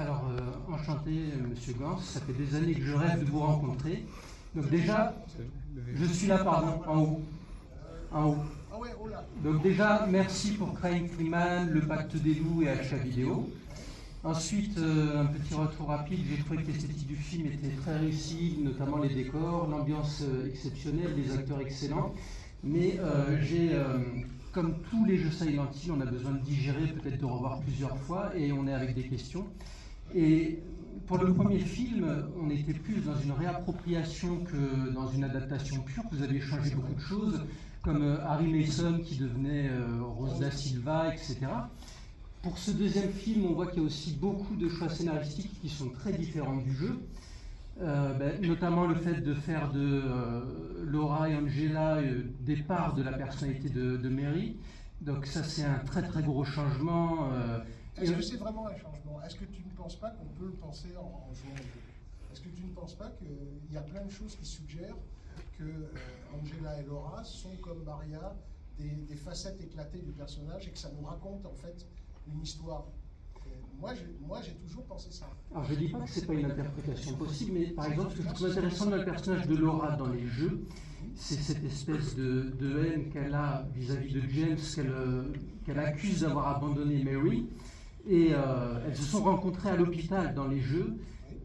Alors, enchanté, Monsieur Gans, ça fait des années que je rêve de vous rencontrer. Donc déjà, je suis là, pardon, en haut. En haut. Donc déjà, merci pour Crying Freeman, Le Pacte des loups et Achat Vidéo. Ensuite, un petit retour rapide, j'ai trouvé que l'esthétique du film était très réussie, notamment les décors, l'ambiance exceptionnelle, les acteurs excellents. Mais comme tous les jeux Silent Hill, on a besoin de digérer, peut-être de revoir plusieurs fois, et on est avec des questions. Et pour le premier film, on était plus dans une réappropriation que dans une adaptation pure. Vous avez changé beaucoup de choses, comme Harry Mason qui devenait Rose da Silva, etc. Pour ce deuxième film, on voit qu'il y a aussi beaucoup de choix scénaristiques qui sont très différents du jeu. Notamment le fait de faire de Laura et Angela des parts de la personnalité de Mary. Donc ça, c'est un très très gros changement. Est-ce que c'est vraiment un changement? Est-ce que tu ne penses pas qu'on peut le penser en jouant au jeu? Est-ce que tu ne penses pas qu'il y a plein de choses qui suggèrent que Angela et Laura sont comme Maria, des facettes éclatées du personnage, et que ça nous raconte en fait une histoire? Moi, j'ai toujours pensé ça. Alors, je ne dis pas que ce n'est pas une interprétation possible, mais par exemple, ce que je trouve intéressant dans le personnage de Laura dans les jeux, c'est cette espèce de haine qu'elle a vis-à-vis de James, qu'elle accuse d'avoir abandonné Mary. Et elles se sont rencontrées à l'hôpital dans les jeux,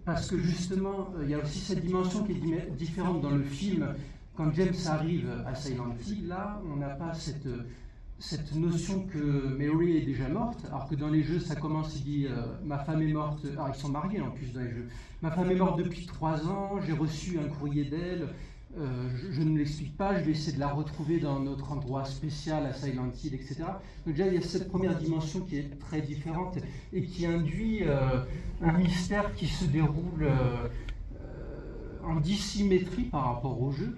parce que justement, il y a aussi cette dimension qui est différente dans le film. Quand James arrive à Silent Hill, là, on n'a pas cette notion que Mary est déjà morte, alors que dans les jeux, ça commence, il dit ma femme est morte. Alors, ils sont mariés en plus dans les jeux. Ma femme est morte depuis 3 ans, j'ai reçu un courrier d'elle. Je ne l'explique pas, je vais essayer de la retrouver dans notre endroit spécial à Silent Hill, etc. Donc déjà, il y a cette première dimension qui est très différente et qui induit un mystère qui se déroule en dissymétrie par rapport au jeu,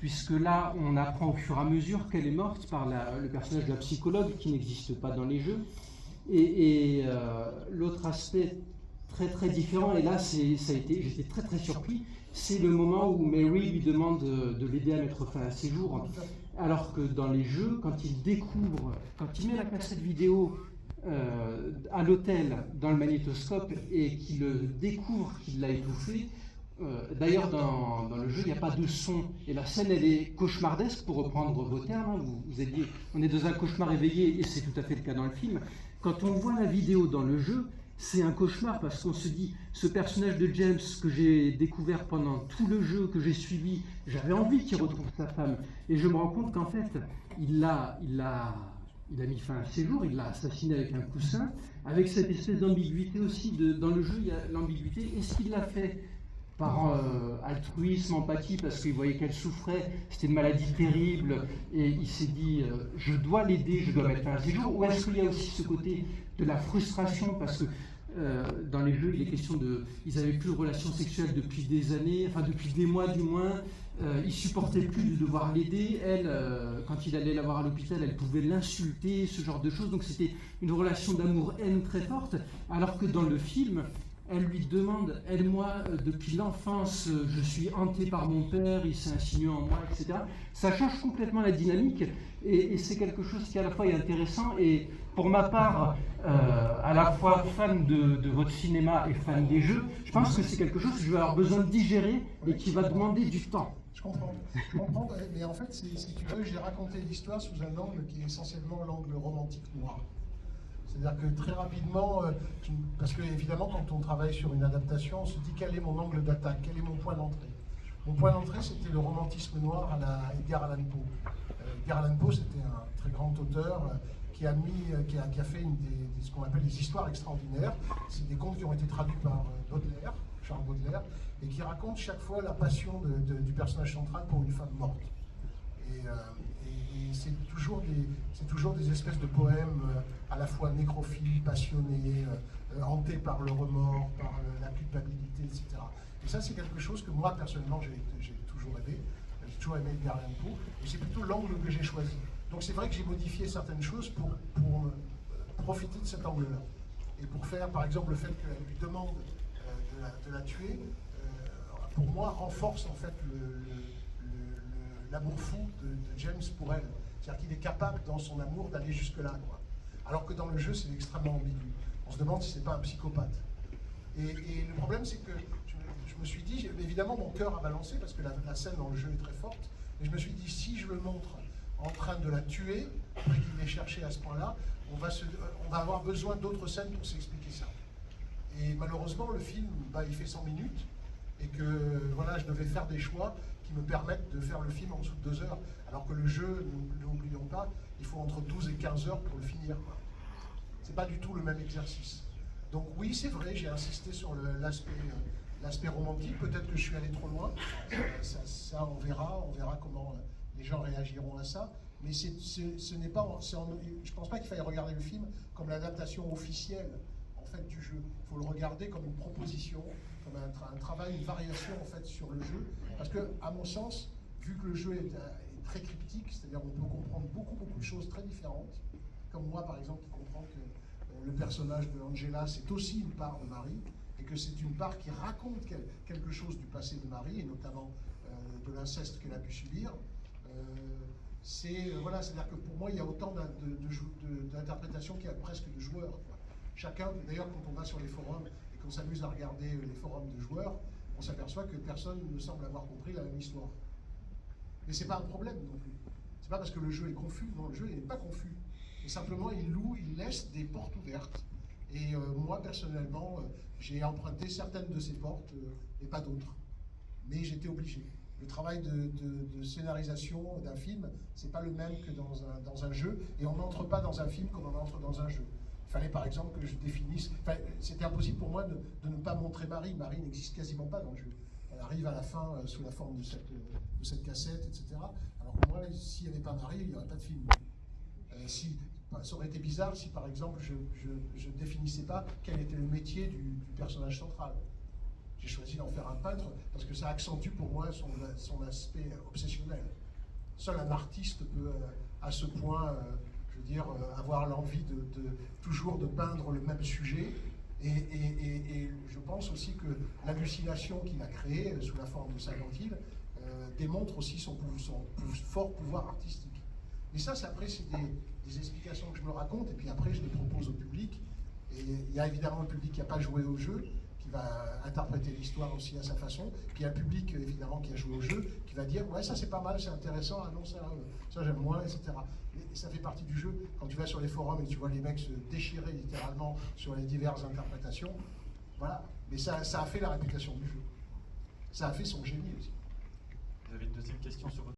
puisque là, on apprend au fur et à mesure qu'elle est morte par le personnage de la psychologue qui n'existe pas dans les jeux. Et l'autre aspect très très différent, et là j'étais très très surpris, c'est le moment où Mary lui demande de l'aider à mettre fin à ses jours, alors que dans les jeux, quand il met la cassette vidéo à l'hôtel dans le magnétoscope et qu'il découvre qu'il l'a étouffé, d'ailleurs dans le jeu il n'y a pas de son, et la scène elle est cauchemardesque pour reprendre vos termes, vous avez dit on est dans un cauchemar éveillé, et c'est tout à fait le cas dans le film. Quand on voit la vidéo dans le jeu, c'est un cauchemar, parce qu'on se dit, ce personnage de James que j'ai découvert pendant tout le jeu, que j'ai suivi, j'avais envie qu'il retrouve sa femme. Et je me rends compte qu'en fait, il a mis fin à ses jours, il l'a assassiné avec un coussin, avec cette espèce d'ambiguïté aussi. Dans le jeu, il y a l'ambiguïté. Est-ce qu'il l'a fait par altruisme, empathie, parce qu'il voyait qu'elle souffrait, c'était une maladie terrible, et il s'est dit je dois l'aider, je dois mettre fin à ses jours, ou est-ce qu'il y a aussi ce côté de la frustration, parce que dans les jeux, il est question ils n'avaient plus de relations sexuelles depuis des années, enfin depuis des mois du moins, il supportait plus de devoir l'aider, elle, quand il allait la voir à l'hôpital, elle pouvait l'insulter, ce genre de choses, donc c'était une relation d'amour-haine très forte, alors que dans le film, elle lui demande, moi, depuis l'enfance, je suis hanté par mon père, il s'est insinué en moi, etc. Ça change complètement la dynamique, et c'est quelque chose qui à la fois est intéressant, et pour ma part, à la fois fan de votre cinéma et fan des jeux, je pense que c'est quelque chose que je vais avoir besoin de digérer et qui va demander du temps. Je comprends, mais en fait, si tu veux, j'ai raconté l'histoire sous un angle qui est essentiellement l'angle romantique noir. C'est-à-dire que très rapidement, parce que évidemment quand on travaille sur une adaptation, on se dit quel est mon angle d'attaque, quel est mon point d'entrée. Mon point d'entrée, c'était le romantisme noir à la Edgar Allan Poe. Edgar Allan Poe, c'était un très grand auteur qui a fait ce qu'on appelle des histoires extraordinaires. C'est des contes qui ont été traduits par Charles Baudelaire, et qui racontent chaque fois la passion du personnage central pour une femme morte. Et c'est toujours des espèces de poèmes à la fois nécrophiles, passionnés, hantés par le remords, par la culpabilité, etc. Et ça, c'est quelque chose que moi, personnellement, j'ai toujours aimé. J'ai toujours aimé Edgar Allan Poe, et c'est plutôt l'angle que j'ai choisi. Donc c'est vrai que j'ai modifié certaines choses pour profiter de cet angle-là. Et pour faire, par exemple, le fait qu'elle lui demande de la tuer, pour moi, renforce en fait l'amour fou de James pour elle. C'est-à-dire qu'il est capable, dans son amour, d'aller jusque-là, quoi. Alors que dans le jeu, c'est extrêmement ambigu. On se demande si c'est pas un psychopathe. Et le problème, c'est que je me suis dit, évidemment, mon cœur a balancé parce que la scène dans le jeu est très forte. Et je me suis dit, si je le montre en train de la tuer, après qu'il l'ait cherché à ce point-là, on va avoir besoin d'autres scènes pour s'expliquer ça. Et malheureusement, le film, il fait 100 minutes, et que voilà, je devais faire des choix qui me permettent de faire le film en dessous de 2 heures, alors que le jeu, n'oublions pas, il faut entre 12 et 15 heures pour le finir. C'est pas du tout le même exercice. Donc oui, c'est vrai, j'ai insisté sur l'aspect romantique, peut-être que je suis allé trop loin, ça on verra comment les gens réagiront à ça, mais ce n'est pas, je pense pas qu'il faille regarder le film comme l'adaptation officielle en fait du jeu. Il faut le regarder comme une proposition, comme un travail, une variation en fait sur le jeu, parce que à mon sens, vu que le jeu est très cryptique, c'est-à-dire on peut comprendre beaucoup de choses très différentes, comme moi par exemple qui comprends que le personnage de Angela c'est aussi une part de Marie, et que c'est une part qui raconte quelque chose du passé de Marie, et notamment de l'inceste qu'elle a pu subir. Voilà, c'est-à-dire que pour moi, il y a autant d'interprétations qu'il y a presque de joueurs, quoi. Chacun, d'ailleurs, quand on va sur les forums et qu'on s'amuse à regarder les forums de joueurs, on s'aperçoit que personne ne semble avoir compris la même histoire. Mais c'est pas un problème non plus. C'est pas parce que le jeu est confus, non, le jeu n'est pas confus. Et simplement, il laisse des portes ouvertes. Et moi, personnellement, j'ai emprunté certaines de ces portes et pas d'autres. Mais j'étais obligé. Le travail de scénarisation d'un film, c'est pas le même que dans un jeu, et on n'entre pas dans un film comme on entre dans un jeu. Il fallait par exemple que je définisse... c'était impossible pour moi de ne pas montrer Marie. Marie n'existe quasiment pas dans le jeu. Elle arrive à la fin sous la forme de cette cassette, etc. Alors que moi, s'il n'y avait pas Marie, il n'y aurait pas de film. Ça aurait été bizarre si par exemple je ne définissais pas quel était le métier du personnage central. J'ai choisi d'en faire un peintre parce que ça accentue pour moi son aspect obsessionnel. Seul un artiste peut à ce point, je veux dire, avoir l'envie toujours de peindre le même sujet. Et je pense aussi que l'hallucination qu'il a créée sous la forme de Silent Hill démontre aussi son fort pouvoir artistique. Et ça après, c'est des explications que je me raconte, et puis après, je les propose au public. Et il y a évidemment le public qui n'a pas joué au jeu, qui va interpréter l'histoire aussi à sa façon. Puis il y a le public, évidemment, qui a joué au jeu, qui va dire « Ouais, ça c'est pas mal, c'est intéressant, ah non, ça j'aime moins, etc. » Et ça fait partie du jeu. Quand tu vas sur les forums et tu vois les mecs se déchirer littéralement sur les diverses interprétations, voilà. Mais ça a fait la réputation du jeu. Ça a fait son génie aussi. Vous avez une deuxième question sur votre...